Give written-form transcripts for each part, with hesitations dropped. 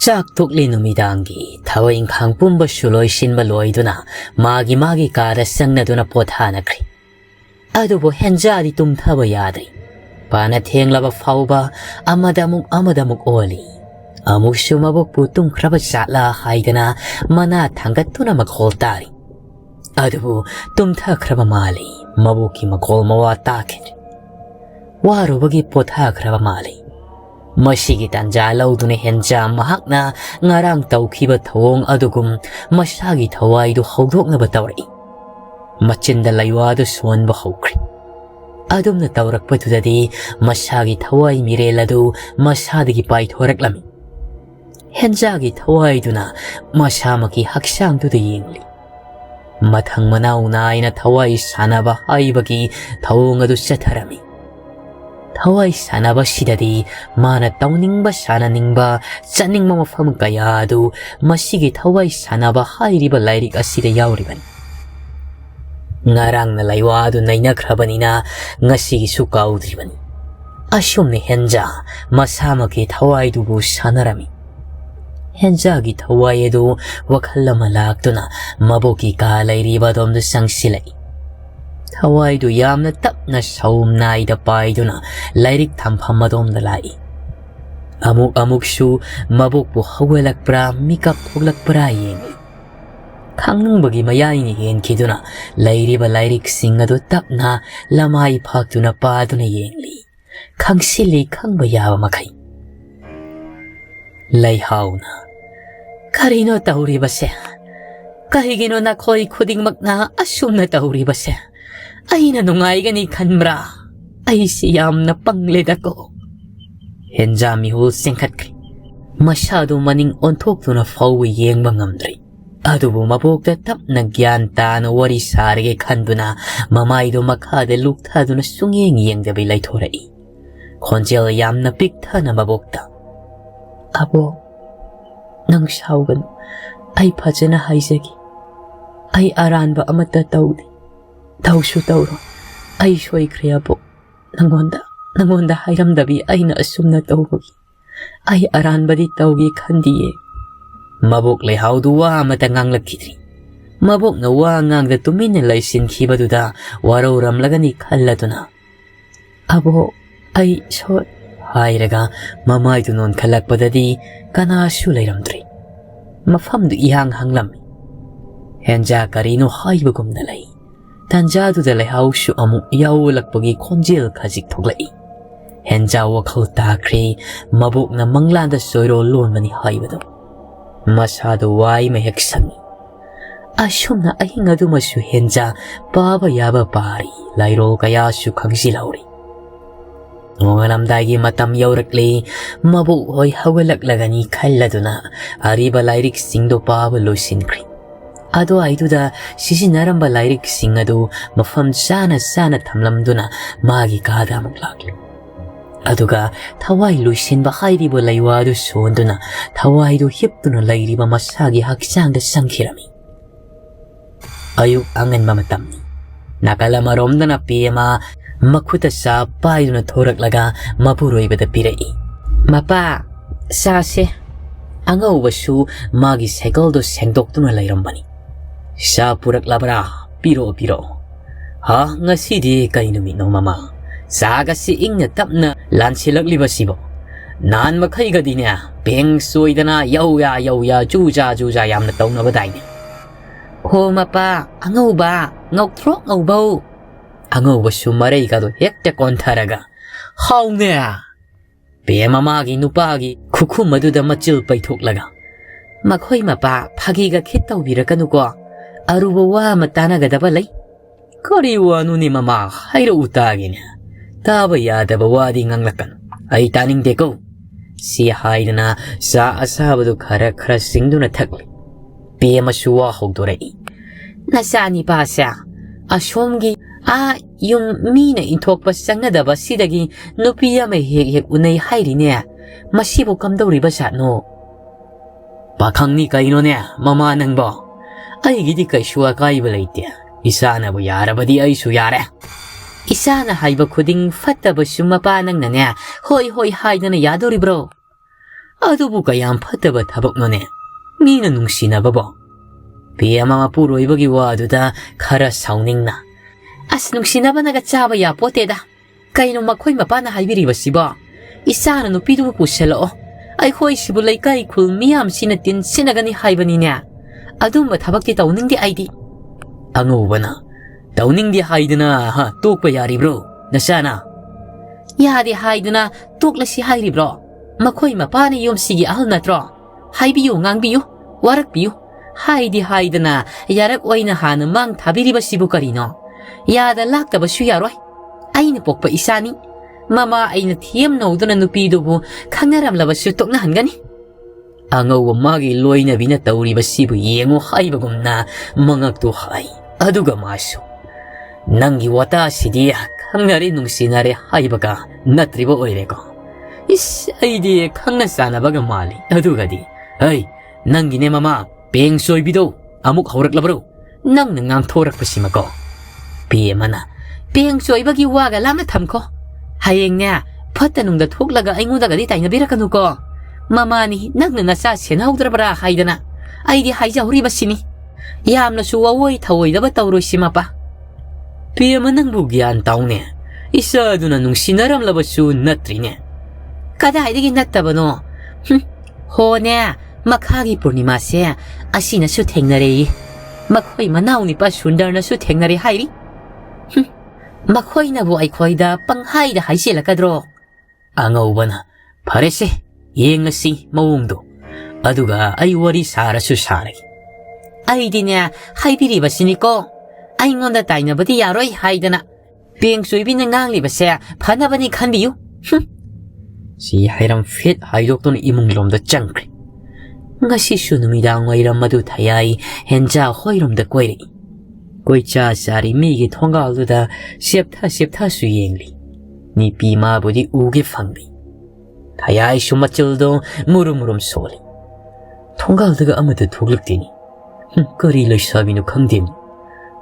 짝툭리 누미당기 타워인 강뿐버 슐로이신바 로이두나 마기 가다 쌍나두나 포타나크리 아두보 hen자디 tumthaba yadri pana thenglaba fauba amadamuk oli amuk shumabok putung kraba sala haidana mana thangatuna makholtari adubu tumtha kraba mali mabuki makol mawa takin warubagi potha kraba mali masigi tanja laudune henja mahakna ngarang tawkhiba thawong adugum masagi thawaidu hawdoknaba tawri machinda laywadu suanba hawkri adumna tawrakpadudadi masagi thawai mireladu masadagi paithoraklami henjagi thawaiduna masamaki haksangduda yengli mathang manaw naina thawai sanaba haibagi thawong adu satharami thawai sanaba sidadi mana tawningba sananingba chaningma mafam kaya adu masigi thawai sanaba hairiba lairik asida yauribani ngarang na laywa adu nainakhrabani ngasigisu kaudribani asumni henja masamaki thawai dubu sanarami henjagi thawai adu wakhallama laktuna maboki ka lairiba domdu sangsilai thawai du yamna tapna saumnaida paiduna lairik thampham adomda lai amuk su mabokbu hawelakpra mikap thoglakpra yengi khangnungbagi mayaini henkiduna lairiba lairik sing adu tapna lamai phaktuna paduna yengli khangsili khangba yaba makai laihauna karino tauribase kahigino nakhoi khudingmakna asumna tauribase aina nungaigani khanbra aisi yamna pangledako henja mihul singkhatkri masadu maning onthoktuna fawi yengba ngamdri adubu mabokta tapna gyan tana wari sarge khanduna mamaido makhade lukthaduna sungeng yengdabi laithorai khonjel yamna pikthana mabokta abo nang saugan ai phajana haijagi ai aranba amata tawdi tawsu tawro ai soikhre abo nangonda hairamdabi aina asumna tawbagi ai aranbadi tawgi khandiye mabok lehaudu wa amata nganglakidri mabok na wa ngangda tumina laisin khibaduda waroramlagani khalladuna abo ai so hairaga mamaidu non khalakpadadi kanasu leiramdri mafamdu ihang hanglami henja karino haibagumna lai tanjaduda lehausu amu yawlakpagi khonjel khajik thoglai henja wakhal takri mabok na manglanda soiro lonmani haibadu masadu wai mehek sangi asumna ahingadu masu henja baba yaba pari lairo kaya su khangsi lauri ngongalamdagi matam yaurakli mabuk hoi hawalaklagani khalladuna ariba lairik singdo baba loisinkri ado aiduda sisinaramba lairik sing adu mafam sana thamlamduna magi kada amuklakli aduga thawai loisinba hairibo laiwadu sonduna thawaidu hiptuna lairiba masagi haksangda sangkhirami ayuk angan mamatamni nakalamaromdana pema makhuta sa paiduna thoraklaga mapuroibada pirai mapa sase angaubasu magi cycle do sengdoktuna lairambani sa puraklabra piro ha ngasidi kainumi no mama saga si ingna tapna lansilakliba nan makhaigadine beng soidana yauya juja yamna tawnaba daine ho mapa angauba ngaukthrok ngaubau angauba sumarei kado hekta kontharaga haune be mamagi nupagi khukhu maduda machil paithoklaga makhoi mapa phagiga khitawbirakanuko aruba wa matanagadaba lai kari wanuni mama haira utagine taba yadaba wadi nganglakan ai taningdeko si haidana sa asabadu khara singduna thakli be masuwa hogdorai nasani pasa asomgi yung mina inthokpa sangadaba sidagi nupiya may hek unay hairine masibo kamdawriba satno pakhangni kaino ne mama nangbo aigidi kaisua kaiba leite isana bu yarabadi aisu yare isana haiba khuding fattaba sumapa nangnane hoi haidana yadoribro ꯑꯗꯨꯕꯨ ꯀꯌꯥꯝ ꯐꯠꯇꯕ ꯊꯕꯛꯅꯣꯅꯦ ꯃꯤꯅ ꯅꯨꯡꯁꯤꯅꯕꯕꯣ ꯄꯤ ꯑꯃ ꯃꯄꯨꯔꯣꯏꯕꯒꯤ ꯋꯥꯗꯨꯗ ꯈꯔ ꯁꯥꯎꯅꯤꯡꯅ ꯑꯁ ꯅꯨꯡꯁꯤꯅꯕꯅꯒ ꯆꯥꯕ ꯌꯥꯄꯣꯠꯇꯦꯗ ꯀꯩꯅꯣ ꯃꯈꯣꯏ ꯃꯄꯥꯅ ꯍꯥꯏꯕꯤꯔꯤꯕꯁꯤꯕꯣ ꯏꯆꯥꯅ ꯅꯨꯄꯤꯗꯨꯕꯨ ꯄꯨꯁꯜꯂꯛꯑꯣ ꯑꯩꯈꯣꯏꯁꯤꯕꯨ ꯂꯩꯀꯥꯏ ꯈꯨꯜ ꯃꯤꯌꯥꯝꯁꯤꯅ ꯇꯤꯟꯁꯤꯟꯅꯒꯅꯤ ꯍꯥꯏꯕꯅꯤꯅꯦ ꯑꯗꯨꯝꯕ ꯊꯕꯛꯇꯤ ꯇꯧꯅꯤꯡꯗꯦ ꯑꯩꯗꯤ ꯑꯉꯧꯕꯅ ꯇꯧꯅꯤꯡꯗꯦ ꯍꯥꯏꯗꯅ ꯇꯣꯛꯄ ꯌꯥꯔꯤꯕ꯭ꯔꯣ ꯅꯆꯥꯅ ꯌꯥꯗꯦ ꯍꯥꯏꯗꯨꯅ ꯇꯣꯛꯂꯁꯤ ꯍꯥꯏꯔꯤꯕ꯭ꯔꯣ ꯃꯈꯣꯏ ꯃꯄꯥꯅ ꯌꯨꯝꯁꯤꯒꯤ ꯑꯍꯜ ꯅꯠꯇ꯭ꯔꯣ ꯍꯥꯏꯕꯤꯌꯨ ꯉꯥꯡꯕꯤꯌꯨ ꯋꯥꯔꯛꯄꯤꯌꯨ ꯍꯥꯏꯗꯤ ꯍꯥꯏꯗꯅ ꯌꯥꯔꯛ ꯑꯣꯏꯅ ꯍꯥꯟꯅ ꯃꯥꯡ ꯊꯥꯕꯤꯔꯤꯕꯁꯤꯕꯨ ꯀꯔꯤꯅꯣ ꯌꯥꯗ ꯂꯥꯛꯇꯕꯁꯨ ꯌꯥꯔꯣꯏ ꯑꯩꯅ ꯄꯣꯛꯄ ꯏꯆꯥꯅꯤ ꯃꯃꯥ ꯑꯩꯅ ꯊꯤꯌꯦꯝꯅꯧꯗꯨꯅ ꯅꯨꯄꯤꯗꯨꯕꯨ ꯈꯪꯅꯔꯝꯂꯕꯁꯨ ꯇꯣꯛꯅꯍꯟꯒꯅꯤ ꯑꯉꯧꯕ ꯃꯥꯒꯤ ꯂꯣꯏꯅꯕꯤꯅ ꯇꯧꯔꯤꯕꯁꯤꯕꯨ ꯌꯦꯡꯉꯨ ꯍꯥꯏꯕꯒꯨꯝꯅ ꯃꯉꯛꯇꯨ ꯍꯥꯏ ꯑꯗꯨꯒ ꯃꯥꯁꯨ ꯅꯪꯒꯤ ꯋꯥꯇꯥꯁꯤꯗꯤ ꯈꯪꯅꯔꯦ ꯅꯨꯡꯁꯤꯅꯔꯦ ꯍꯥꯏꯕꯒ ꯅꯠꯇ꯭ꯔꯤꯕ ꯑꯣꯏꯔꯦꯀꯣ 이씨 아이디 강나싸나 바가 말리 어두가디 어이 낭기네 마마 뱅소이비도 아묵 허락라브로 낭능앙 토락부시마고 비에마나 뱅소이바기 와가 라마 탐코 하행냐 퍼따농다 톡라가 아잉우다가디 다이나비라카누고 마마니 낭능나 싸시나 하우드라바라 하이드나 아이디 하이자 우리바시니 야암나수 와워이 타워이다바 타우로시마빠 비에마 낭부기 안 타오네 이사두나 농시나람라바수 나트리네 कदाइदगी नत्तबनो होने मखागी पूर्णिमा से असीनसु थेंगनरे मखोई मनाउनि पा सुंदरनसु थेंगनरे हाइरि मखोइनबु आइखोइदा पंहाइदा हाइसेलकद्रो अंगौबना फरेसे येंगसी मवोंदो अदुगा आई वरी सारसु सारे आइदिने हाइबिरिबसिनिको आइंगोंदा ताइनबदि यारोइ हाइदना बेंसुइबिने nganglibase फनाबनि खनबियु ꯁꯤ ꯍꯩꯔꯝ ꯐꯤꯠ ꯍꯥꯏꯗꯣꯛꯇꯨꯅ ꯏꯃꯨꯡꯂꯣꯝꯗ ꯆꯪꯈ꯭ꯔꯦ ꯉꯁꯤꯁꯨ ꯅꯨꯃꯤꯗꯥꯡ ꯋꯥꯏꯔꯝ ꯑꯗꯨ ꯊꯌꯥꯏ ꯍꯦꯟꯖꯥ ꯍꯣꯏꯔꯣꯝꯗ ꯀꯣꯏꯔꯛꯏ ꯀꯣꯏꯆꯥ ꯆꯥꯔꯤ ꯃꯤꯒꯤ ꯊꯣꯡꯒꯥꯜꯗꯨꯗ ꯁꯦꯞꯊꯥꯁꯨ ꯌꯦꯡꯂꯤ ꯅꯨꯄꯤ ꯃꯥꯕꯨꯗꯤ ꯎꯒꯦ ꯐꯪꯂꯤ ꯊꯌꯥꯏꯁꯨ ꯃꯆꯜꯗꯣ ꯃꯨꯔꯨꯝ ꯁꯣꯜꯂꯤ ꯊꯣꯡꯒꯥꯜꯗꯒ ꯑꯃꯠꯇ ꯊꯣꯛꯂꯛꯇꯦꯅꯤ ꯀꯔꯤ ꯂꯩꯁꯥꯕꯤꯅꯣ ꯈꯪꯗꯦꯅꯤ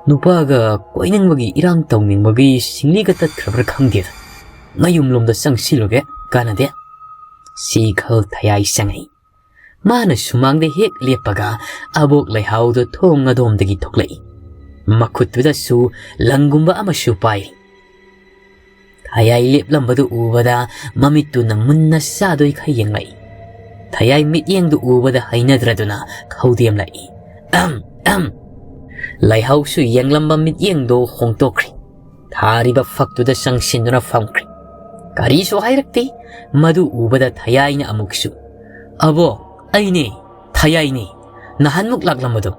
ꯅꯨꯄꯥꯒ ꯀꯣꯏꯅꯤꯡꯕꯒꯤ ꯏꯔꯥꯡ ꯇꯧꯅꯤꯡꯕꯒꯤ ꯁꯤꯡꯂꯤꯒ ꯇꯠꯈ꯭ꯔꯕ꯭ꯔꯥ ꯈꯪꯗꯦꯗ ꯃꯌꯨꯝꯂꯣꯝꯗ ꯆꯪꯁꯤꯜꯂꯨꯒꯦ कानदे सीखल थयाई संगई मान सुमांगदे हेक लेपगा अबोक लैहाउदो थोंग अदोमदगी थोक्लई मखुतुदसु लंगुंबा अमसु पाई थयाई लेपलंबदु उबदा ममितुना मुन्ना सादोई खयेंगई थयाई मित्येंगदु उबदा हैनद्रदुना खौदेमलाई लैहाउसु येंगलंबा मित्येंगदो होंगतोख्री थारिबा फक्तुदा संगसिनदुना फमख्री करीसु हाइरक्ते मधु उबदा थयाइना अमुकसु अबो अइने थयाइने नहानमुक लाक्लमदो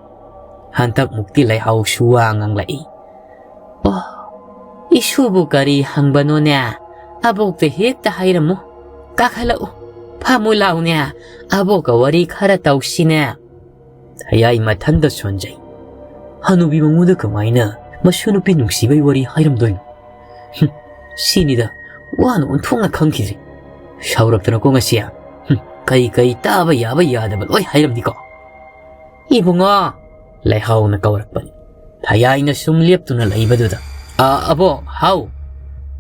हंतक मुक्ति लैहाउ सुवा nganglai ओ इशुबु करी हंगबनोने अबोकते हेक्ता हाइरमु काखलाउ फामुलाउने अबोक वरी खरा तौसिने थयाइ मथंदा सोंजै हनुबि मंगुदा कमाइना मसुनुपि नुंसिबै वरी हाइरमदोइन सिनिदा वान उन्थोंना खंखिद्रि शाउरक्तना को ngasiya कई ताबा याबा यादबा लोय हाइरमदिको इबुंगो लैहाउना कौरकपनि थयाइना सुम लेप्तुना लैबदुदा अबो हाउ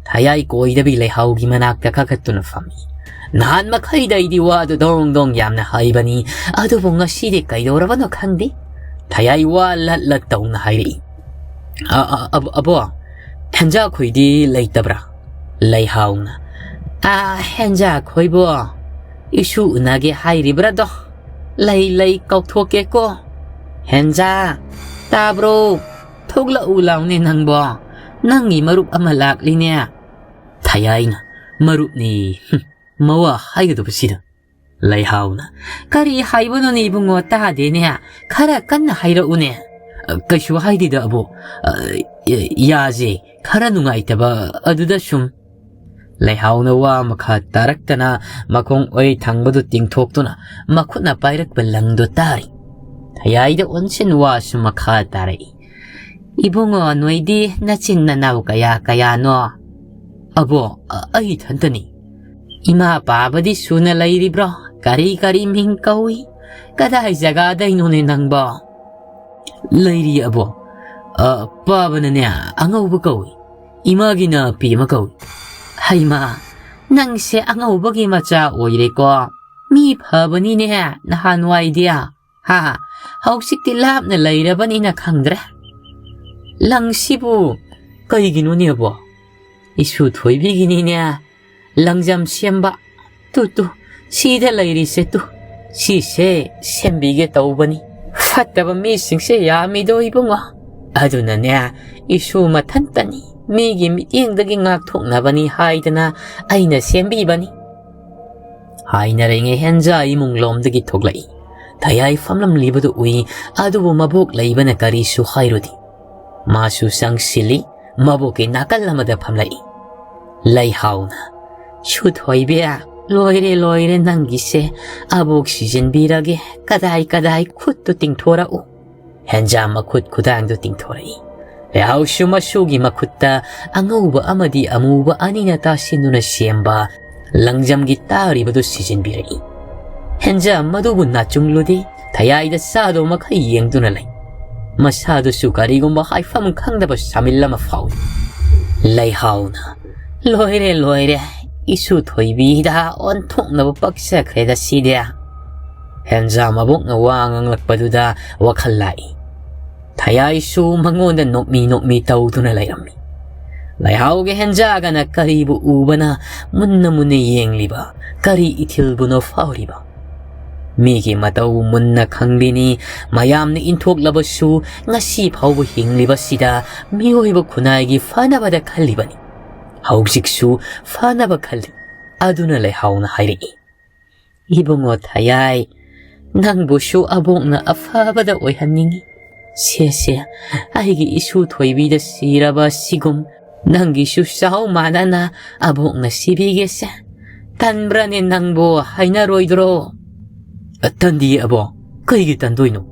थयाइ कोइदबि लैहाउगी मनाक्ता खखत्तुना फमी नान मखैदैदि वादु दोंग यामना हाइबनि अदुबु ngasiदि कैदोरबनो खंगदि थयाइ वा लत तौना हाइरि अबो हेंजा खोइदि लैतब्रा लैहाउना हेंजा खोइबो इशु उनागे हाइरिब्रादो लै कौथोकेको हेंजा ताब्रो थोगला उलाउने नंगबो नंगी मरुप अमा लाक्लिने थयाइना मरुपनि मवा हाइगदबसिदा लैहाउना करी हाइबनोनि इबुंगो तादेने खरा कन्ना हाइरउने कैसु हाइदिदा अबो याजे खरा नुंगाइतबा अदुदा सुम लैहाउना वा मखा तारक्तना मखोंग ओइ थांबदु तिंगथोक्तुना मखुना पाइरक बलंगदो तारी थयाइदा ओनसिन वा सु मखा तारै इबुंगो नोइदि नचिन ननाउ कया अबो अहि थंतनी इमा पाबदि सुना लैरिब्रो करी मिंग कौई कदाइ जगा दैनोने नंगबो लैरि अबो पाबनने अंगौबो कौई इमागिना पीमा कौई हाइमा नंसे अंगौबगी मचा ओइरेको Mi phabani ne nahan waidia. Ha, hausikti lap na lairabani na khangdre. Langsibu, kaigino niya bo. Isu thoibigini niya. Langjam siyamba. Tu, sida lairi se tu. Si se, siyambige taubani. Fataba mi singse yamido ibunga. Aduna niya, isu matantani. Migi mitiyangdagi ngakthok nabani haidana aina siyambibani. Haina ringe henja imong lomdagi thoglai. Thayay famlam libadu ui adubu mabuk laibana karisu hairudi. Masu sang sili mabuki nakal lamada phamlai. Layhauna. Shoot hoibea loire nangise abuk sizinbirage kadai khuttu tingthora u. Henja makhut khudangdu tingthorai. Yaushu masugi makhutta angauba amadi amuba anina tasinuna siyamba langjamgi taribadu sizinbirai. Henja madubu nachungludi thayayda sado makai yengduna lai. Masado su karigumba haifam khangdaba samillama faud. Layhauna. Loire. Isu thoibida onthoknaba paksakreda sidya. Henja mabuk na wangang lakpaduda wakhallai. Thayay su mangonda nokmi tawduna layrami. Layhawge henja ga na karibu ubana munna yengliba kari itilbuno fauriba. Migi mataw munna khangbini mayamni inthoklabasu ngasi phawbu hingliba sida miyoiba khunaygi fanabada khallibani. Hausiksu fanaba khalli aduna layhawna hairi. Ibungo thayay nangbusu abokna afabada oihanningi. Se aigi isu thoibida siraba sigum nangisu saw manana abokna sibigese. Tanbrane nangbo hainaroidro. Tandi abo, kaigi tandoino.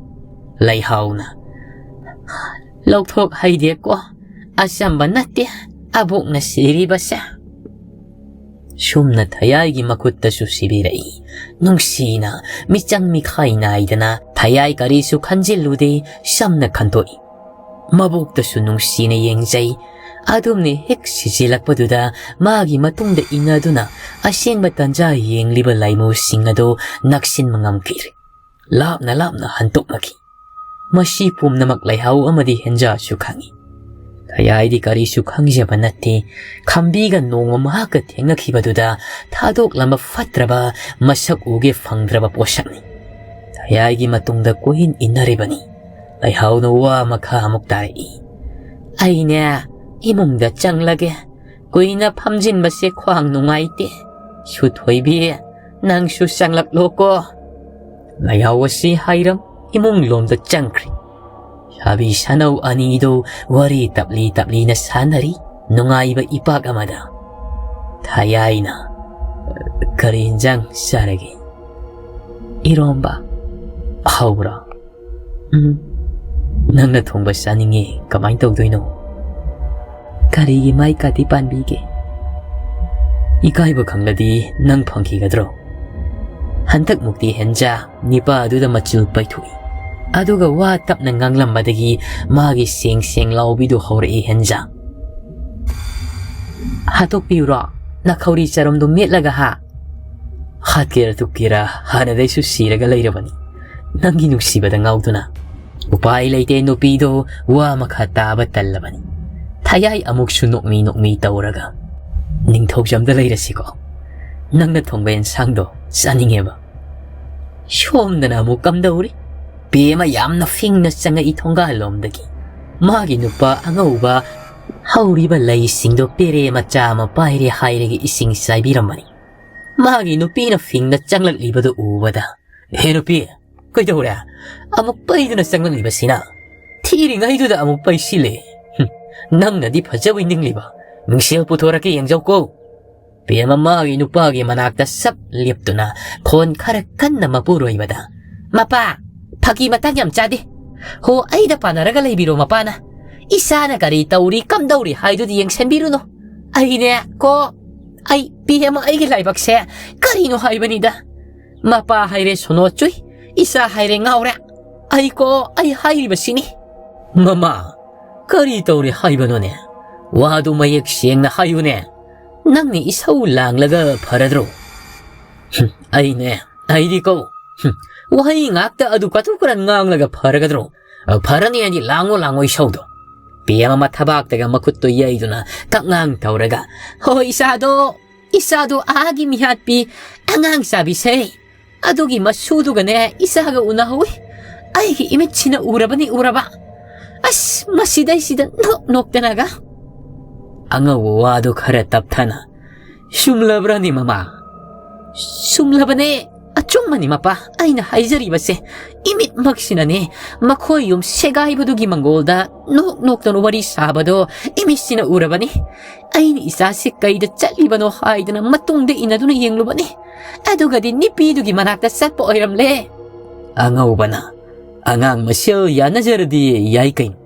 Layhawna. Lauthok haide ko asamba natte abok na siribasa. Sumna thayaygi makutta su sibirai. Nungsina michang mikhay na aidana thayay karisu kanjilude samna kantoi. Mabukta su nungsina yengjay. Adumne hek sisilakpaduda magi matungda inaduna aseng matanja yengliba laymo singado naksin mangamkir. Lapna hantok maki. Masi pumnamak layhaw amadi henja su khangi. Thayaydi karisu khangjaba natte kambiga nongma mahaka thengakhibaduda thadok lama fatraba masak uge fangdraba posakni. Thayaygi matungda kohin inaribani. Layhawna wa makha amuk tarai. Aina imongda changlage kuina phamjin base khwang nungaite su thoibi nang su sanglak loko. Layhawasi hairam imong lomda changkri. Sabi sanaw anido wari tapli na sanari nungaiba ipak amada. Thayay na karinjang saragi. Iromba hawra. Nang nathongba saningi kamay tawdoino. Karigi may katipan bige. Ikaiba khangladi nang phangkigadro. Hantak mukti henja nipa aduda machil paithui. Aduga wa tap na nganglambadagi magi seng laubidu hawrai henja. Hatok piura nakhawri charomdo metlaga ha. Hatkira tukira hanaday susiraga layrabani. Nangi nuksibada ngawduna. Upay layte nupido wa makhataba tallabani. Thayay amuk su nokmi tawraga. Ningthokjamda layrasiko. Nangna thongba ensangdo saningeba. Shomdana amuk kamdawri. Pema yamna fingna sanga ithonga halomdagi. Magi nupa angauba hawriba laysingdo pere machama paire hairege ising saibiramani. Magi nupina fingna changlak libado ubada. He nupi, kaidawra amuk paiduna changlak libasina. Thiri ngaiduda amuk paisile. Nang na di pajaw iningliba. Mungsil putoraki yang jawko. Pia mamagi nupagi manakta sap lipto na kon karakan na mapuro ibada. Mapa, pagi matanyam chadi. Ho ay da panaragalay biro mapana. Isa na kari tauri kam dauri haydo di yang senbiro no. Ay ne ko. Ay pia ma ay gilay bakse. Karino haybanida. Mapa hayre sono chuy. Isa hayre ngaura. Ay ko ay hayri basini. Mama. Kari tauri haibano ne. Wado mayak siyang na hayo ne. Nang ni isaw lang laga paradro. Ay ne, 아이디고, 와이 ngakta adu katukuran nganglaga paragadro. Parani ani lango isaudo. Piyama matabaktaga makutto yaiduna kangang tauraga. Ho isado agi mihatpi angang sabi say. Adugi masuduga ne isaga unahoy. Aigi imechina uraba. As masiday sida noktanaga. Anga wado kara taptana. Sumlabrani mama. Sumlabane. Achungmani mapa aina haizaribase imit magsinane makoy yung segaybadugi mangolda nok wari sabado imisina urabani aini isasik kayda chalibano haidana matungde inaduna yenglubani adugadi nipidugi manakta satpo oyramle angaw bana angang masyal yanajaradi yaykain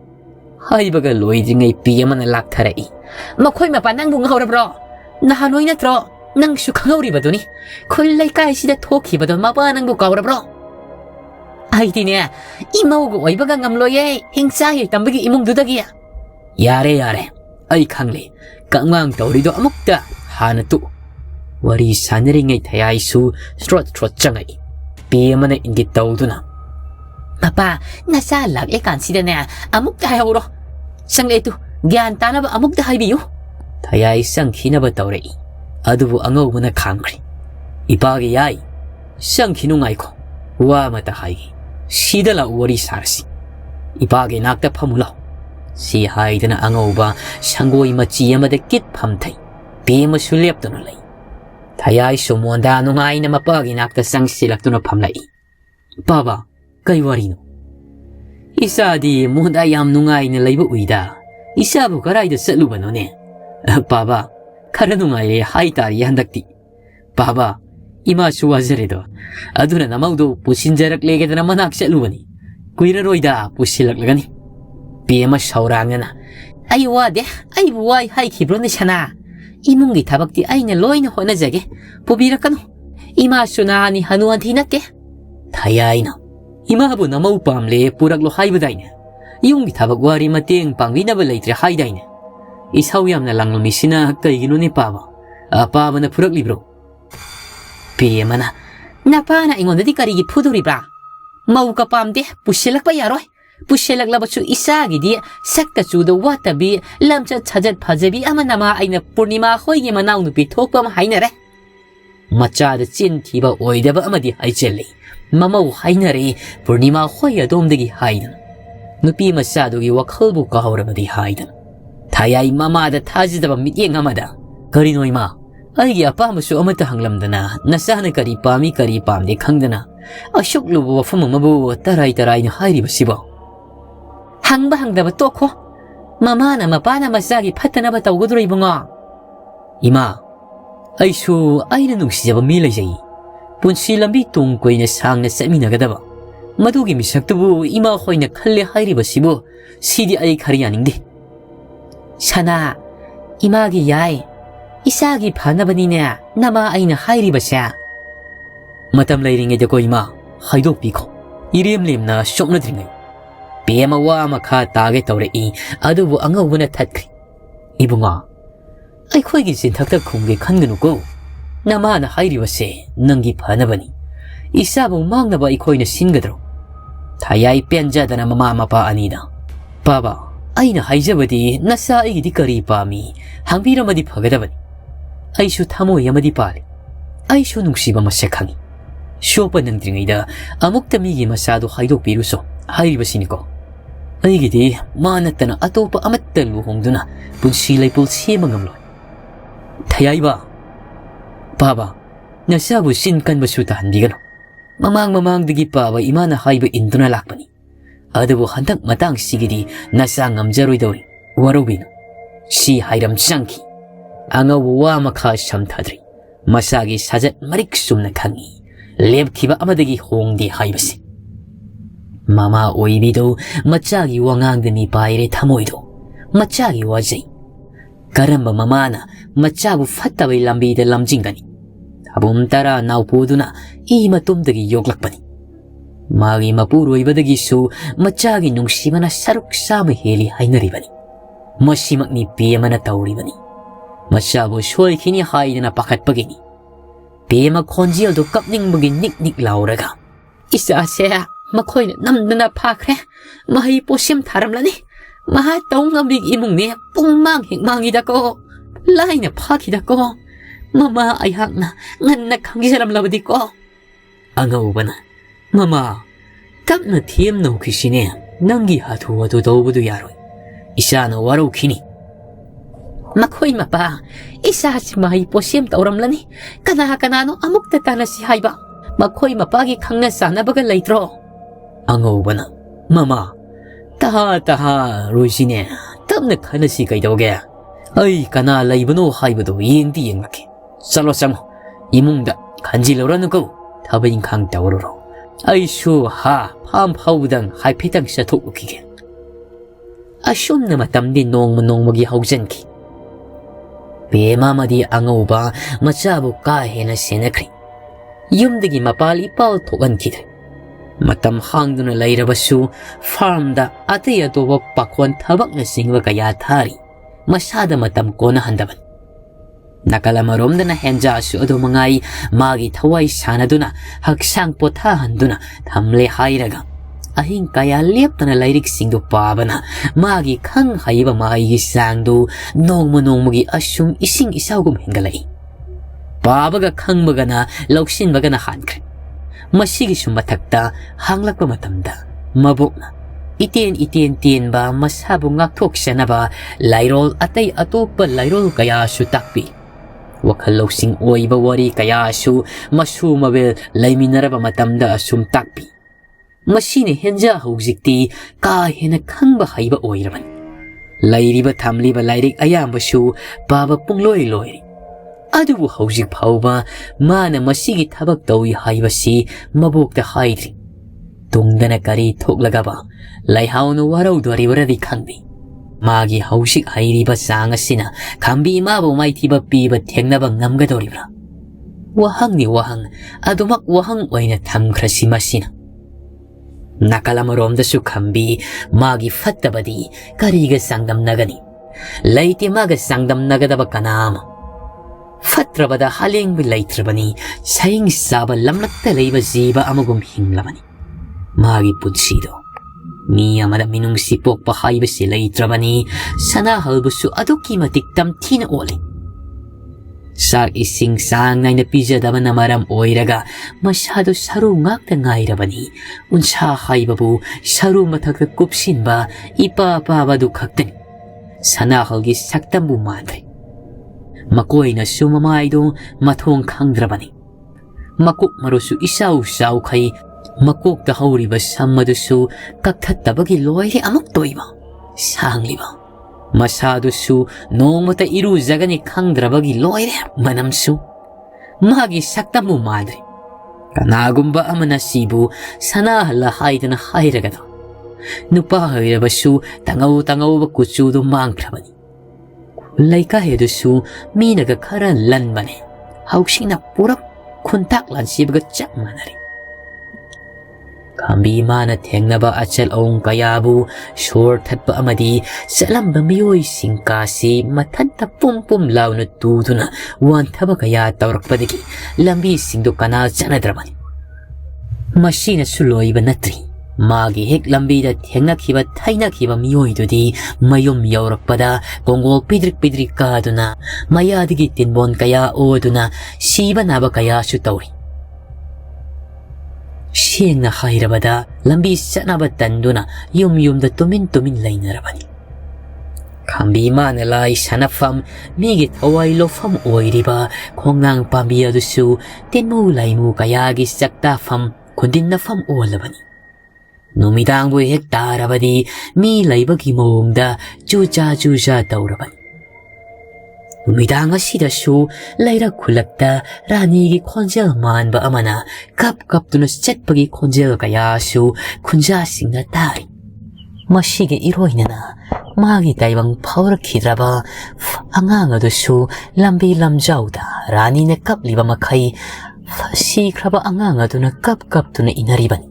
haibaga loidringay piyamana laktarai makoy mapa nangbong haurabro nahanoy natro nang sukangawribaduni 콜라이 까이시다 토키바도 마바낭부 까우라브로 아이디네 이마오고 어이바가 감로예 행사일 담비기 이몽두덕이야 야래 아이 강리 깡망 떠우리도 아묵다 하나또 와리 사느링의 대야이수 스트롯 장아이 비에만의 인기 떠우두나 마빠 나사 락에 간시다네 아묵다 하오로 상레도 갸안 따나바 아묵다 하이비요 대야이 쌍키나바 떠우레이 adubu angawbuna khangkri ipagi yai sangkhinu ngaiko wa mata haigi sidala wari sarsi ipagi nakta phamula si haidana angawba sangoi machi amada kit phamthai pema suleptuna lei thayai somonda nungai na mapagi nakta sangsilaktuna phamlai baba kai warino isadi monda yam nungai na leiba uida isabu karaida satlubano ne baba 카르누가의 하이다리 한닥디 바바 이마 수와즈레도 아두나 나마우도 부신자락 레게드나 만학샬루바니 구이라로이다 부실락라가니 비에마 샤우랑나나 아이와데 아이부와이 하이키브로네 샤나 이문기 다박디 아이네 로이네 호나자게 부비라카노 이마 수나니 하누한테 나게 다야이나 이마하부 나마우 팜레 뿌락로 하이브다이네 이용기 다박 와리 마땡 방위나발 레이트레 하이다이네 Isawiyam na lang lumisina kaigino ni Papa. Papa na purak libro. Piyama na. Napana ingon na di karigi puduri bra. Mau ka pamde, pusilak pa yaroy. Pusilak labatsu isagi di sakta suda watabi lamcha chajat pajabi ama nama ay na purnima hoy gi manaw nupi thokpam hainare. Machada chin tiba oidaba amadi ay chele. Mamaw hainare purnima hoy adomdagi haidan. Nupi masado gi wakhalbu kahawramadi haidan. 타야이 마마다 타지다바 미팅 아마다 거리노 이마 아이기 아빠무수 어머다 항람드나 나사하는 거리 밤이 거리 밤데 강드나 아쇼클루부 와프멍마부 따라이는 하이리바 시보 항바항다바 또코 마마나 마빠나 마사기 파트나바다 오고드로 이봉아 이마 아이수 아이는 웅시자바 밀레제이 본실람비 똥꼬이나 상나 세미나가다바 마두기 미삭두부 이마 호이나 칼레 하이리바 시보 시디 아이 카리 아닌데 샤나 이마기 야이 이사기 바나바니네 나마 아이나 하이리바샤 마탐 라이링에데 고이마 하이독비코 이림림나 쇼크나드링이 비에마와 마카 따게 떠레이 아두부 앙아우나 탓크리 이붕아 아이코이기 신탁탁 공개 칸그누고 나마나 하이리바세 낭기 바나바니 이사부 막나바 이코이나 신가드로 다야이 뺀자다나 마마마파 아니다 바바 아이나 하이자바디 나사 아이기디 거리 밤이 항비라마디 파가다바니 아이슈 타모 야마디 파리 아이슈 눅시바 마색하니 쇼파 능드링이다 아목타미기 마사도 하이독 비루소 하이리바시니코 아이기디 마나타나 아토파 아마탈루 홍두나 분실레 불시망감로 타야이바 바바 나사부 신칸바슈타 한디가노 마망드기 바바 이마나 하이바 인두나 락바니 아드부 한탁 마땅 시기디 나사 ngam자로이더리 와로비노 시 하이람 짱키 앙아우와 마카 샴타드리 마사기 사자 마릭 숨나 강이 렙키바 아마데기 홍디 하이바시 마마 오이비도 마짜기 왕앙드니 바이레 타모이도 마짜기 와제이 가람바 마마나 마짜부 파타바이 람비데 람징가니 아붐 따라 나우포두나 이마 똠드기 욕락바니 마기 마푸로이바다기수 마짜기 눅시바나 사룩사마 헬리 하이너리바니 마시막니 비야마나 타오리바니 마샤부 쇼이키니 하이드나 파카트바기니 ꯕꯦꯝꯃ ꯈꯣꯟꯖꯦꯜꯗꯨ ꯀꯞꯅꯤꯡꯕꯒꯤ ꯅꯤꯛ ꯂꯥꯎꯔꯒ ꯏꯆꯥꯁꯦ ꯃꯈꯣꯏꯅ ꯅꯝꯗꯅ ꯐꯥꯈ꯭ꯔꯦ. ꯃꯍꯩ ꯄꯣꯠꯁꯦꯝ ꯊꯥꯔꯝꯂꯅꯤ. ꯃꯍꯥ ꯇꯧ ꯉꯝꯕꯤꯒꯤ ꯏꯃꯨꯡꯅꯦ ꯄꯨꯡꯃꯥꯡ ꯍꯦꯛ ꯃꯥꯡꯉꯤꯗꯀꯣ. ꯂꯥꯏꯅ ꯐꯥꯈꯤꯗꯀꯣ. ꯃꯃꯥ ꯑꯩꯍꯥꯛꯅ ꯉꯟꯅ ꯈꯪꯖꯔꯝꯂꯕꯗꯤꯀꯣ. ꯑꯉꯧꯕꯅ ꯃꯃꯥ ꯇꯞꯅ ꯊꯦꯝꯅ ꯍꯧꯈꯤꯁꯤꯅꯦ. ꯅꯪꯒꯤ ꯍꯥꯊꯨ ꯍꯥꯊꯨ ꯇꯧꯕꯗꯨ ꯌꯥꯔꯣꯏ. ꯏꯆꯥꯅ ꯋꯥꯔꯧꯈꯤꯅꯤ. ꯃꯈꯣꯏ ꯃꯄꯥ 이사지 마이보 시험 떠오름라니 까나까나노 아묵다 따나시 하이바 마코이 마빠기 강나 싸나바가 레이트로 앙어우바나 마마 따하 로시네 땀나 카나시 가이도게 어이 까나 레이브노 하이브도 이엔디 앵마케 살로쌍 이몽다 간질로라는 거 타버인 강 따오로로 아이슈 하 팜파우당 하이피당 샤토 우기게 아쇼나마 땀디 농목이 하우젠키 베마마디 앙어우바 마차부 까헤나 세나크리 윰드기 마빨 이빨 토간키들 마땀 항두나 레이라바수 파르다 아테야도바 박원 타박나 싱바 가야 타리 마샤다 마땀 꼬나 한다반 나칼라마롬다나 헨자수 어도 망아이 마기 타와이 사나두나 학상 포타한두나 담레 하이라가 ahing kaya leptana lairik singdo pabana magi khang haiba maigi sangdo nongmogi asum ising isawgum hengalai pabaga khangmagana lauksinbagana hankre masigi sumathakta hanglakpa matamda mabukna iten ba masabu ngaktoksanaba lairol atay atopa lairol kaya su takpi wakhal lausing oiba wari kaya su masumabel laiminaraba matamda asum takpi मशीने हेंजा हौजिक्ति का हेना खंगबा हाइबा ओइरबन लाइरिबा थामलिबा लाइरिक अयामबसु बाबा पुंगलोय लोयरि अदुबु हौजिक फाउबा माना मसीगी थबक तौइ हाइबसी मबोकता हाइद्रि तुंगदना करी थोकलगाबा लाइहाउनो वारौ द्वारिबरदि खंबि मागी हौजिक हाइरिबा सांगसिना खंबि माबो माइथिबा पीबा थेंनाबा ngamgadoriब्रा वहंनि वहंग अदुमक वहंग ओइना थमख्रसि मसिना 나칼라마롬다수 캄비 마기 fattabadi kariga sangdam nagani laiti maga sangdam nagadaba kanama fatrabada halengbi laitrabani saing saba lamlatta leiba ziba amagum hinglabani magi pudsido mi amada minungsi pokpa haibasi laitrabani sana halbusu aduki matik tamtina oli sak ising sang na pijadaba na maram oiraga masyado saru ngakta ngairabani unsa haibabu saru mathakta kupsin ba ipapabadu khakten sanahalgi saktambu mandre makoina sumamaido mathong khangdrabani makuk marusu isau khai makuk ta hauriba sammadusu kakthattabagi loire amuk toiba sangliba 마사두수 농마타 이루자가니 캉드라바기 로이레 마남수 마기 삭담무 마드리 까나군바 아마나 시부 사나할라 하이드나 하이라가다 누파 하이라바수 땅아우바 구추도 망크라바니 굴라이카 헤두수 미나가 카란 란바네 하욱싱나 뿌랍 콘탁 란시브가 짝마나리 Kambi mana tengnaba achal ong kayabu short hatpa amadi salamba miyoy singkasi matanta pum law na tutuna wantaba kaya tawrakpadiki lambi singdo kanal sanadrabani masina suloy ba natri magi hek lambi da tengnakiba tainakiba miyoy dudi mayom yawrakpada kongol pidrik kaduna mayadigi tinbon kaya oduna siba naba kaya sutawri 시행나 하이라바다 람비 싸나바 단두나 юмda tumin 라이나라바니 감비마나 라이 사나팜 미기 타와일로 팜 오이리바 콩낭 밤비야두수 틴무 라이무 가야기 싹다팜 곤딘나 팜 오알라바니 노미당부 핵 따라바디 미 라이바기 모음다 주자 따오라바니 Umidang asidasu laira kulakta ranigi konjel manba amana kap tunas chet pagi konjel kayasu kunja singna tari masige iroinana magi taibang power kidraba anganga dusu lambi lamjauda rani ne kap liba makai si kraba anganga duna kap tuna inariban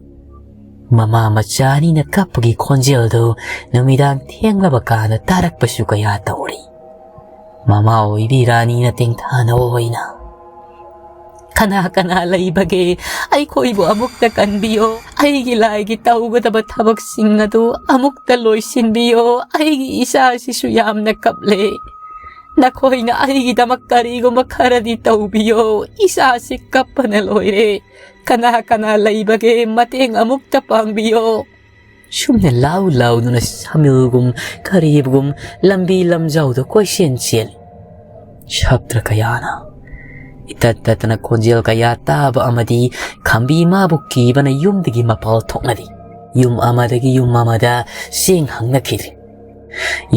mama machani na kap pagi konjel do numidang tianglaba kana tarak pasu kaya tauri Mama oibi rani na tingtana oina. Kana laibage, aikoibu amukta kanbiyo, aigi laigi taugadaba tabaksing adu, amukta loisinbiyo, aigi isa sisuyam na kaple. Nakoy nga aigi damakarigo makaradi taubiyo, isa si kapanaloire. Kana laibage, mating amukta pangbiyo. Sumna law na samilgum, karibgum, lambi lamjaw do koy siyensiyel. Shabdra kayana. Itatat na konjel kaya taba amadi kambi mabuki ba na digi mapaltok na di. Yum amadagi yum amada sing hang na kiri.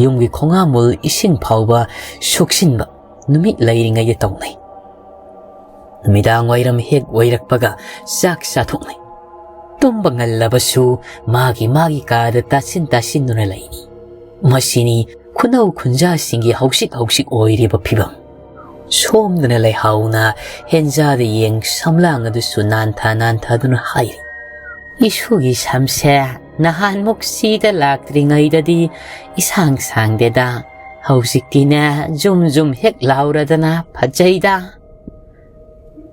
Yung gi kongamul ising pao ba suksin ba numit layri nga yatong nay. Numidang wairam heg wairak paga sak satok nay. Tumbang alabasu magi kada tasin nuna layni. Masini kunaw kunja singi hausik oiri ba pibang. Somdana layhaw na henjada yeng samlang adusu nanta dun hayri. Isugi samse nahan moksida laktri ngay dadi isang deda. Hausik na zum hek laura dana pajayda.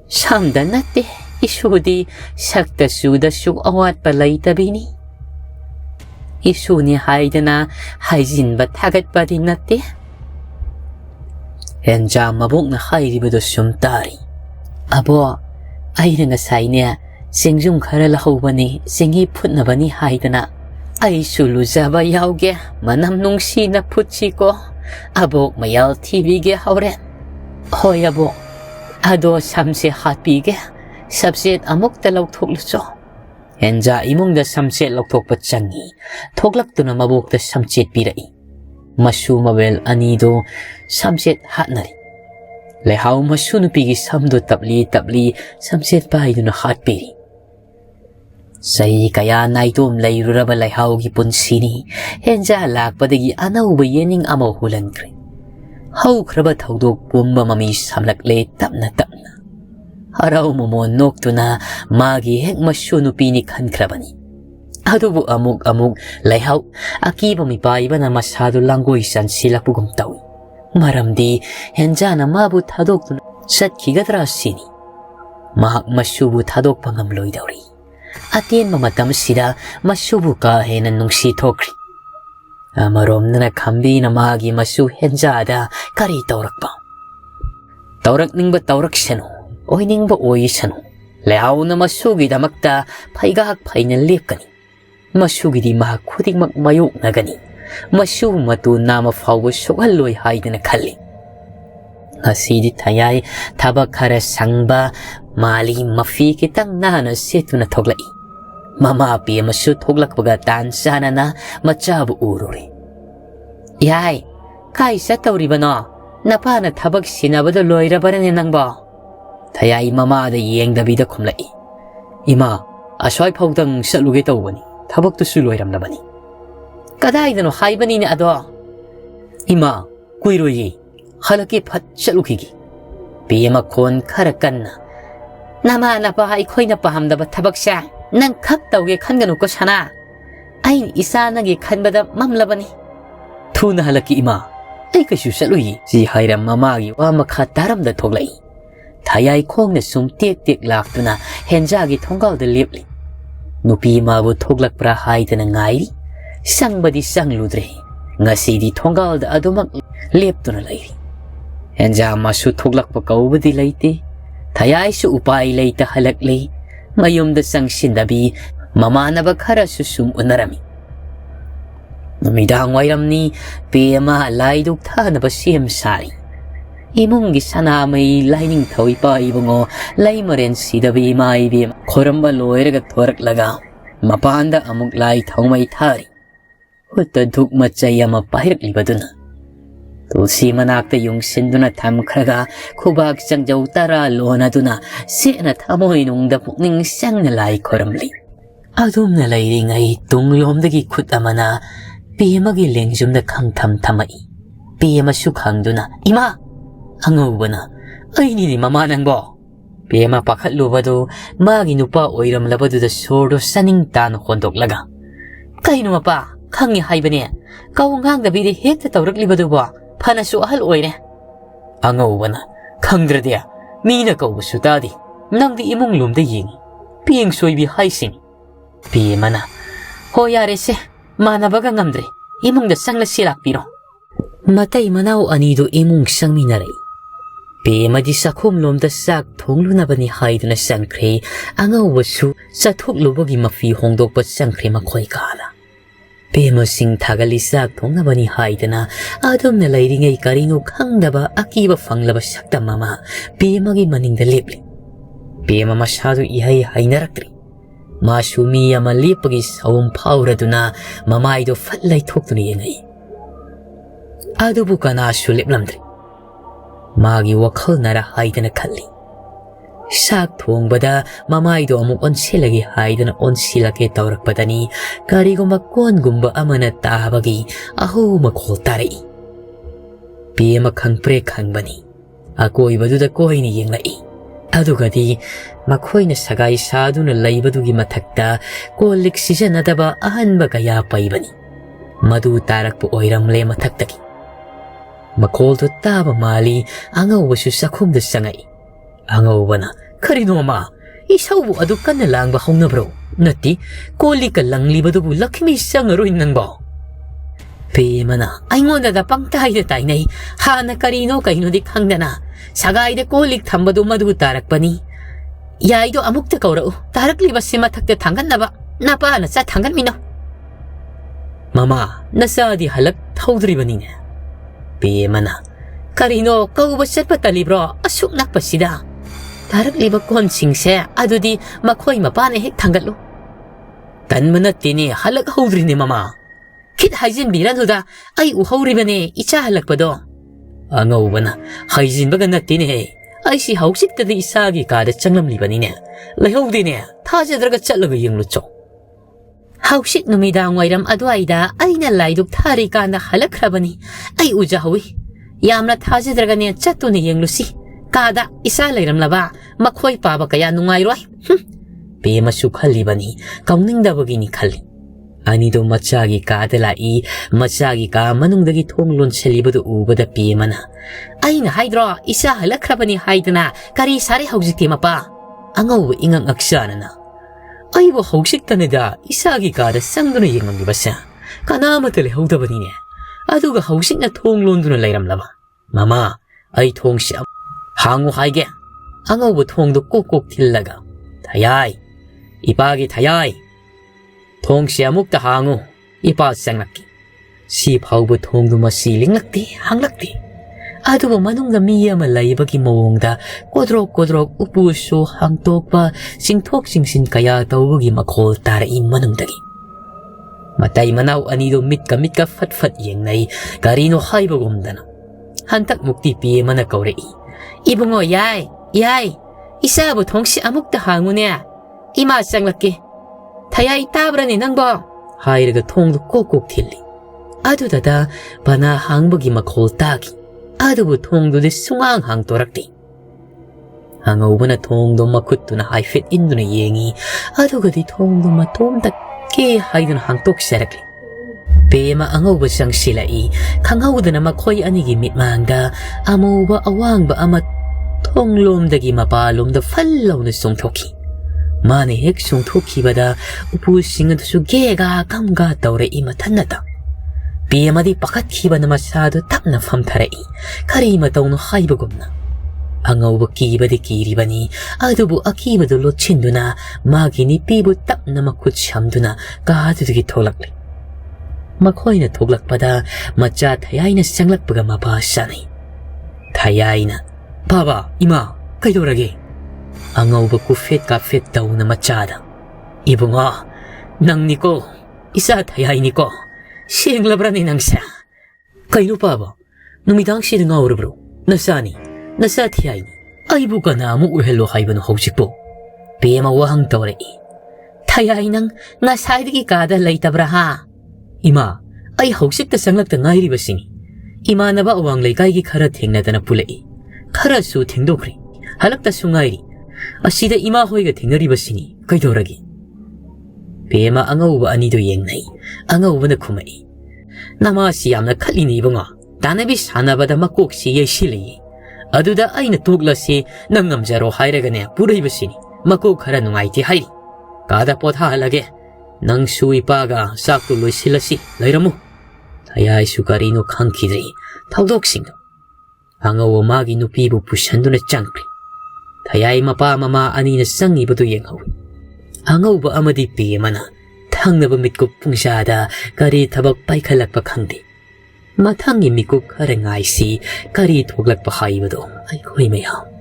Samda nate isudi sakta suda suk awat palay tabini. Isu ni haydana hayjin ba tagat pa din nate. Henja mabuk na hayribado sumtari. Abo, ay na ngasay niya, singjum karalahaw ba ni, singi put na ba ni haydana. Ay suluza ba yaw ge, manam nung sina putsi ko. Abo, mayal TV ge hawren. Hoy abo, ado samse hatpi ge, sabsit amok talaw tukluso. Henja imong da samsit loktok patsangi, toklak to na mabuk da samsit pirai. Masu mabel anido samset hatnari. Lehaw masu nupigi samdo tabli samset bahay na hatpiri. Say kaya na itom layruraba lehaw gipon sini, henja lakpadagi anaw bayening amaw hulan kri. Haw krabat hawdog pumba mami samlakle tapna. Haraw mumonok to na magi hek masu nupini kan krabani. Adubo amug layhaw akiba mi paiba na masado langgoy san sila pugum tawi. Maramdi henja na mabut hadok to sat kigadra sini. Mahak masubut hadok pangamloy dawri. Atin mamatam sila masubu kahenan nung sitokri. Amarom na nakambi na magi masu henja da kari taurak pa. Taurak ning ba taurak sano? Oy ning ba oy sano? Layhaw na masugi damakta paigahak painan lip kani. Masugi di mahakudik magmayok na gani. Masu matu na mafawo sukaloy hayda na kali. Nasidi tayay tabakara sangba mali mafi kitang nana setu na toglai. Mamapi masu toglak baga tansana na machabu ururi. Yay, kaisa tawri ba no? Napa na tabak sinabado loy rabaran nang ba? Tayay mama da yeng dabida kumlai. Ima, asoy pawdang sa lugi tawani. Tabak to suloyram na bani. Kaday na no haybani ni ado. Ima, kuiroyi, halaki pat salukigi. Piyama kon karakan na. Nama na pa ay koy na pahamda ba tabak siya. Nang kaptawge kan ganun ko sana. Ay isa nagi kan ba da mamlabani. Tuna halaki ima. Ay kasu saluyi. Si hayram mamagi wa makataram da toglay. Tayay kong na sumtik lakto na henjagi tonggal da lipli. Nupi mabu toglak pra hayda na ngaili, sang badi sang ludre, ngasi di tonggal da adumak lepto na layri. Henja masu toglak pa kaubadi layte, tayay su upay layta halakli, ngayom da sang sindabi, mamana bakara susum unarami. Numidang wayram ni, piyama laydog ta na ba siyam sari. Imong gisana may lining tawi pa ibongo lay maren sidabi maibi koramba loyraga torak laga mapanda amuk lay taw may tari hutaduk matsaya mapahirak libaduna tulsi manakta yung sinduna tamkraga kubag sang jawtara lona duna sina tamoy nung dapuk ning sang nalay koramli adum nalay ringay tunglom dagi kutamana piyamagi lengjum da kang tamtamay piyamasukang duna ima Angaw ba na? Ay nini mamanang bo. Piya mapakatlo ba do, maginupa o iram labado da sordo saning tano kondok laga. Kayo numa pa, kangi hay ba niya? Kaungang dabidi hekta tawrak libado ba? Panasuahal o ina. Angaw ba na? Kang dradia, mina ka ubuso tadi. ꯅꯪꯗꯤ ꯏꯃꯨꯡꯂꯣꯝꯗ ꯌꯦꯡꯉꯤ ꯄꯤꯌꯦꯡ ꯁꯣꯏꯕꯤ ꯍꯥꯏꯁꯤꯅꯤ. ꯄꯦꯃꯅ ꯍꯣꯏ ꯌꯥꯔꯦꯁꯦ ꯃꯥꯟꯅꯕꯒ ꯉꯝꯗ꯭ꯔꯦ 이몽ꯗ ꯆꯪꯂꯁꯤ ꯂꯥꯛꯄꯤꯔꯣ. ꯃꯇꯩ ꯃꯅꯥꯎ ꯑꯅꯤꯗꯨ 이몽 ꯆꯪꯃꯤꯟꯅꯔꯛꯏ. ꯄꯦꯃꯗꯤ ꯆꯥꯛꯈꯨꯝꯂꯣꯝꯗ ꯆꯥꯛ ꯊꯣꯡꯂꯨꯅꯕꯅꯤ ꯍꯥꯏꯗꯨꯅ ꯆꯪꯈ꯭ꯔꯦ. ꯑꯉꯧꯕꯁꯨ ꯆꯠꯊꯣꯛꯂꯨꯕꯒꯤ ꯃꯐꯤ ꯍꯣꯡꯗꯣꯛꯄ ꯆꯪꯈ꯭ꯔꯦ ꯃꯈꯣꯏ ꯀꯥꯗ. ꯄꯦꯃꯁꯤꯡ ꯊꯥꯒꯠꯂꯤ ꯆꯥꯛ ꯊꯣꯡꯅꯕꯅꯤ ꯍꯥꯏꯗꯅ ꯑꯗꯨꯝꯅ ꯂꯩꯔꯤꯉꯩ ꯀꯔꯤꯅꯣ ꯈꯪꯗꯕ ꯑꯀꯤꯕ ꯐꯪꯂꯕ ꯁꯛꯇꯝ ꯑꯃ ꯄꯦꯃꯒꯤ ꯃꯅꯤꯡꯗ ꯂꯦꯞꯂꯤ. ꯄꯦꯃ ꯃꯁꯥꯗꯨ ꯏꯍꯩ ꯍꯩꯅꯔꯛꯇ꯭ꯔꯤ. 마수 미야마 리쁘기 사움 파우라두나 마마이도 팔라이 톡두니 yengai. 아두부가 나수 립람드리. 마기 와칼 나라 하이드나 칼리. 싹 통바다 마마이도 어묵 온실라기 하이드나 온실라게 떠오락바다니 가리고 막권 군바 아마나 따바기 아후 막홀 따레이. 비에마 강프레 강바니 아꼬이바두다 꼬이니 yengai. 아두가디 마코이나 사가이 사두나 라이바두기 마탁다 꼴릭 시전하다바 아한바 가야 빠이바니 마두 따락부 오이람레 마탁다기 마콜도 따바 말리 앙아우바슈 사콤드 상아이 앙아우바나 카리노마 이 사우부 아두깐나 랑바 홍나브로 너띠 꼴릭가 랑리바두부 럭키미 상으로 있는거 베마나 아잉원다다 빵타이데 따이네이 하나 카리노 카이노디 강다나 사가이데 꼴릭 탐바도 마두 따락바니 야이도 아묵다 거라우 따락리바시 마탁대 당갔나봐 나빠 나짜 당갔미노 마마 나사디 할락 타우드리바니네 베마나 카리노 까우바 셋바따 리브로 아숙 낙바시다 따락리바 꼰칭세 아두디 마코이 마빠네 핵 당갔로 단무나띠니 할락 하우드리네 마마 킷 하이진 미란후다 아이 우하우리바네 이차 할락바도 앙아우바나 하이진바가 나띠네 아이씨 하옥식때도 이사하기 가다 짱람리바니네 레호우디네 타자들어가 짤러가 영루죠 하옥식 누미당 와이람 아두아이다 아이나 라이둑 타리까나 할락라바니 아이 우자하위 얌나 타자들어가네 짜또네 영루시 가다 이사 레이람라바 마코이 빠바까야 농아이로이 베마수 칼리바니 가웅닝다버기니 칼리 아니도 마차기 가들라이 마차기 가 마능덕이 통론 첼리버도 우버다 비에마나 아이나 하이드로 이사 할락라바니 하이드나 가리 사리 하우직티 마빠 앙아우 잉앙 악샤나나 아이고 하우식다네다 이사기 가다 쌍도는 잉앙기바샤 까나마들레 하우다바니네 아두가 하우식나 통론두는 라이람라바 마마 아이 통시 항우 하이게 앙아우 통도 꼭꼭 딜라가 다야이 이바기 다야이 통시야 묵다 항우 이빠 쌍락기 시파우부 통도 마시링락디 항락디 아두고 마농가 미야마 라이바기 모옹다 꼬드럭꼬드럭 우부쇼 항똑바 싱톡싱신 가야 더우기 마콜 따라 임마능다기 마따이 마나우 아니도 밑가 팟팟 옌나이 가리노 하이버곰다나 한탁 묵디 비에마나 거래이 이붕어 야이 이사부 통시 아묵다 항우네 이마 쌍락기 타야이 따브라니 낭보 하이르가 통도 꼭꼭 틸리 아두다다 바나 항복이 막 골따기 아두부 통도데 숭앙항 도락디 항아우바나 통도 막 굿두나 하이핏 인두나 예행이 아두가디 통도 막 톰닥게 하이두나 항똑 샤락리 베마 앙아우바 샹실라이 강하우드나 막 코이 아니기 밑망다 아무바 아왕바 아마 통롬다기 마발롬다 팔라우나 송토키 마네 핵송 토키바다 우부싱은두수 게가 감가 떠오래 이마 탔나다 비에마디 빠갓키바나 마사도 탑나 팜타레이 카리이마 떠오노 하이버곰나 앙아우버 끼바디 끼리바니 아두부 아키바도 로친두나 마기니 삐부 탑나 마쿠 참두나 가두두기 톨락리 마코이나 톡락바다 마짜 타야이나 쌍락바가 마바샤니 타야이나 바바 이마 가이도라게 앙아우바 쿠펫 카펫 다우나 마차다 이붕아 낭니코 이사 타야이니코 시행라브라니 낭사 카이노 바바 누미당 시등 아우르브로 나사니 나사 티야이니 아이부가 나무 우헬로 하이바노 하우식보 베마 와항 떠레이 타야이낭 나 사이드기 가다 레이타브라하 이마 아이 하우식다 쌍락다 나이리바시니 이마나바 어왕 레이가이기 카라 탱나다나 불레이 카라수 탱도크리 할락다 숭아이리 아시다 이마 호이가 댕너리바시니 가이도라기 베마 앙아우바 아니도 옌나이 앙아우바나 쿠마이 나마시 얌나 칼리니 이봉아 다나비 사나바다 막꼭시 예실리 ꯑꯗꯨꯗ ꯑꯩꯅ ꯇꯣꯛꯂꯁꯤ ꯅꯪ ꯉꯝꯖꯔꯣ ꯍꯥꯏꯔꯒꯅꯦ ꯄꯨꯔꯩꯕꯁꯤꯅꯤ ꯃꯀꯣꯛ ꯈꯔ ꯅꯨꯡꯉꯥꯏꯇꯦ ꯍꯥꯏꯔꯤ ꯀꯥꯗ ꯄꯣꯊꯥꯍꯜꯂꯒꯦ ꯅꯪꯁꯨ ꯏꯄꯥꯒ ꯆꯥꯛꯇꯨ ꯂꯣꯏꯁꯤꯜꯂꯁꯤ ꯂꯩꯔꯝꯃꯨ ꯊꯌꯥꯏꯁꯨ ꯀꯔꯤꯅꯣ ꯈꯪꯈꯤꯗ꯭ꯔꯤ ꯊꯧꯗꯣꯛꯁꯤꯡꯗꯣ ꯑꯉꯧꯕ ꯃꯥꯒꯤ ꯅꯨꯄꯤꯕꯨ ꯄꯨꯁꯟꯗꯨꯅ ꯆꯪꯈ꯭ꯔꯤ ꯊꯌꯥꯏ ꯃꯄꯥ ꯃꯃꯥ ꯑꯅꯤꯅ ꯆꯪꯉꯤꯕꯗꯨ ꯌꯦꯡꯍꯧꯏ ꯑꯉꯧꯕ ꯑꯃꯗꯤ ꯄꯦꯃꯅ ꯊꯪꯅꯕ ꯃꯤꯠꯀꯨꯞ ꯄꯨꯡꯖꯥꯗ ꯀꯔꯤ ꯊꯕꯛ ꯄꯥꯏꯈꯠꯂꯛꯄ ꯈꯪꯗꯦ ꯃꯊꯪꯒꯤ ꯃꯤꯀꯨꯞ ꯈꯔ ꯉꯥꯏꯁꯤ ꯀꯔꯤ ꯊꯣꯛꯂꯛꯄ ꯍꯥꯏꯕꯗꯣ ꯑꯩꯈꯣꯏ ꯃꯌꯥꯝ